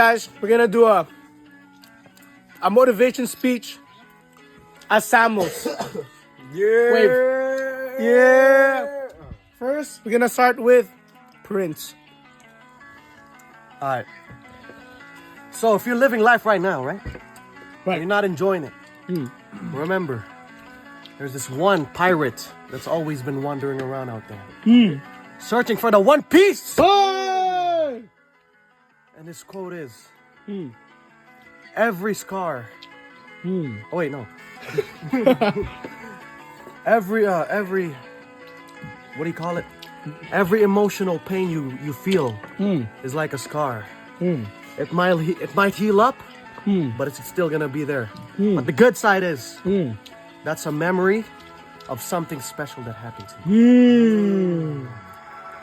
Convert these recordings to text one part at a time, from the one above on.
Guys, we're gonna do a motivation speech as Samuels. Yeah. Wave. Yeah. First, we're gonna start with Prince. Alright. So if you're living life right now, right? Right. You're not enjoying it. Remember, there's this one pirate that's always been wandering around out there. Searching for the One Piece! Hey! And his quote is, every scar. Oh wait, no. every, what do you call it? Every emotional pain you feel is like a scar. It might heal up, but it's still gonna be there. But the good side is, that's a memory of something special that happened to you.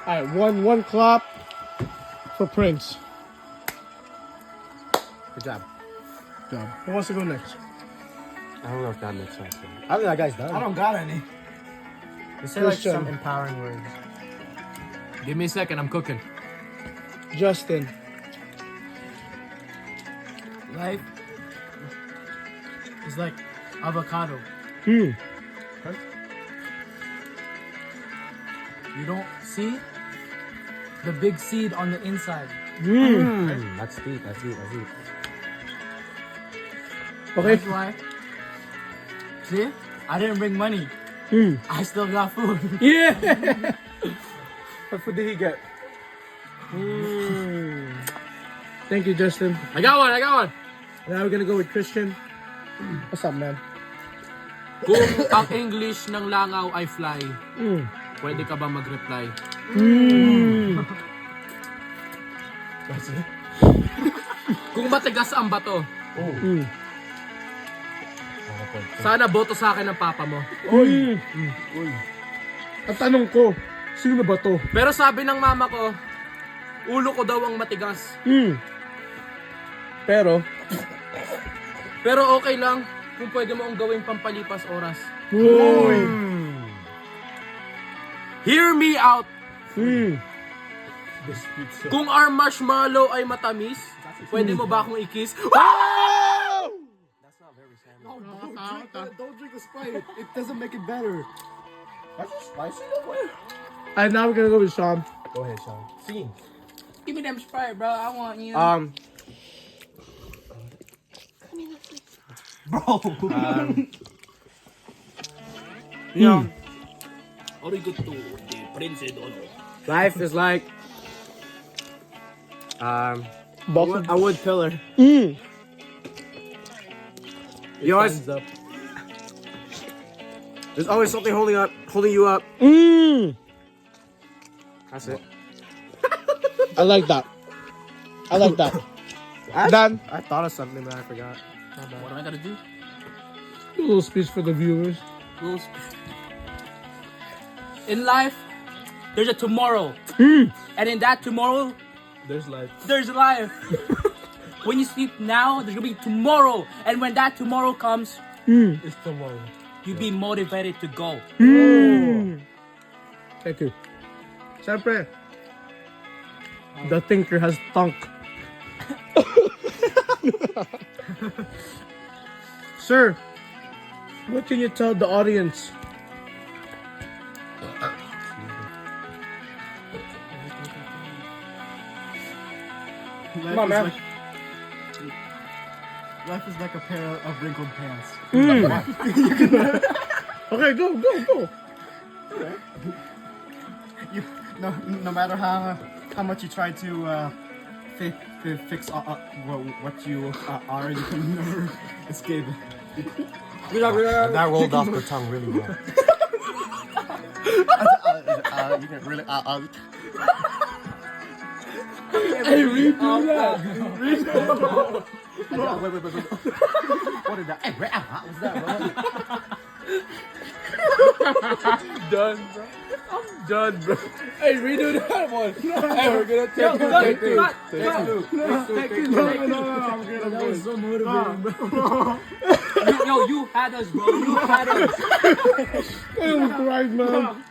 Alright, one clap for Prince. Good job. Good job. Who wants to go next? I don't know if that makes sense. I think that guy's done. I don't got any. Just say like Christian. some empowering words. Give me a second, I'm cooking. Justin. Life is like avocado. Hmm. You don't see the big seed on the inside. That's deep. That's deep. That's deep. Okay. That's why. See? I didn't bring money. I still got food. Yeah. What food did he get? Thank you, Justin. I got one. Now we're gonna go with Christian. What's up, man? Kung ang English ng langaw ay fly, pwede ka ba mag-reply? Kung matigas ang bato, sana boto sa akin ng papa mo. Ang tanong ko, sino ba to? Pero sabi ng mama ko, ulo ko daw ang matigas. Pero, Pero okay lang kung pwede mo ang gawing pampalipas oras. Hear me out! Kung ang marshmallow ay matamis, pwede mo ba akong i-kiss? Don't drink the Sprite. It doesn't make it better. That's just spicy though. What? and now we're gonna go with Sean. Go ahead, Sean. Sing. Give me them Sprite, bro. I want you. You know, Life is like a wood pillar. You always there's always something holding you up. That's it. I like that. Dan, I thought of something but I forgot. What am I gonna do? a little speech for the viewers. In life, there's a tomorrow. And in that tomorrow, There's life. there's life. When you sleep now, there's gonna be tomorrow. And when that tomorrow comes, It's tomorrow. you be motivated to go. Thank you. Siyempre, the thinker has thunk. Sir, what can you tell the audience? Come on, man. Life is like a pair of wrinkled pants. Okay, go. No matter how much you try to fix what you are, you can never escape it. That rolled off the tongue really well. You can really Hey, redo that. Wait. What did that? Hey, what was that, bro? Done, bro. I'm done, bro. Hey, redo that one. Hey, we're gonna take two. That was so motivating, bro. You had us, bro. You had us. It was right, man.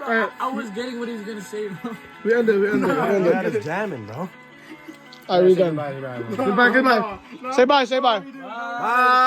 I was getting what he was gonna say, bro. We end it. That is jamming, bro. Alright, we done. Goodbye, goodbye. Say bye, say bye. Bye.